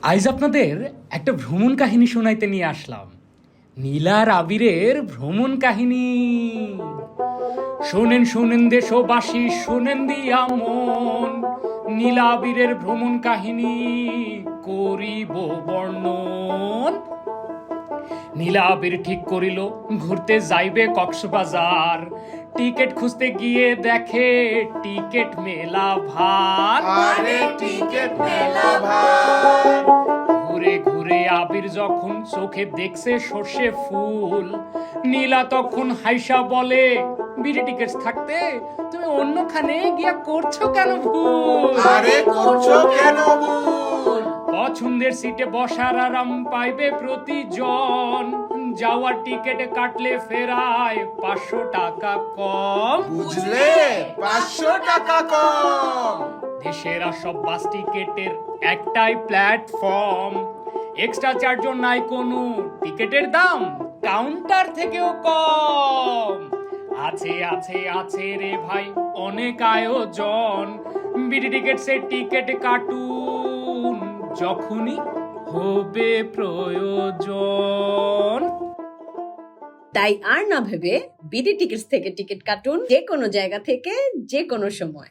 আজ আপনাদের একটা ভ্রমণ কাহিনী শোনাইতে নিয়ে আসলাম। নীলার আবিরের ভ্রমণ কাহিনী। শোনেন শোনেন দেশবাসী, শোনেন দিয়া মন, নীলা আবিরের ভ্রমণ কাহিনী করিব বর্ণন। নীলা আবির ঠিক করিল ঘুরতে যাইবে কক্সবাজার। টিকিট খুঁজতে গিয়ে দেখে টিকিট মেলা ভার। আরে টিকিট মেলা ভাই। ঘুরে ঘুরে আবির যখন চোখে দেখছে সর্ষে ফুল, নীলা তখন হাইসা বলে, বিড়ি টিকিট থাকতে তুমি অন্যখানে গিয়া করছো কেন ভুল? আরে করছো কেন ভুল? পছন্দের সিটে বসার আরাম পাইবে প্রতিজন, যাওয়ার টিকিট কাটলে ফেরায় 500 টাকা কম। বুঝলে 500 টাকা কম। দেশের সব বাস টিকেটের একটাই প্ল্যাটফর্ম, এক্সট্রা চার্জও নাই কোনো, টিকেটের দাম কাউন্টার থেকেও কম। আছে আছে আছে রে ভাই অনেক আয়োজন, বিডি টিকেটসের টিকেট কাটুন যখনই হবে প্রয়োজন। তাই আর না ভেবে বিডি টিকিটস থেকে টিকিট কাটুন, যে কোনো জায়গা থেকে যে কোনো সময়।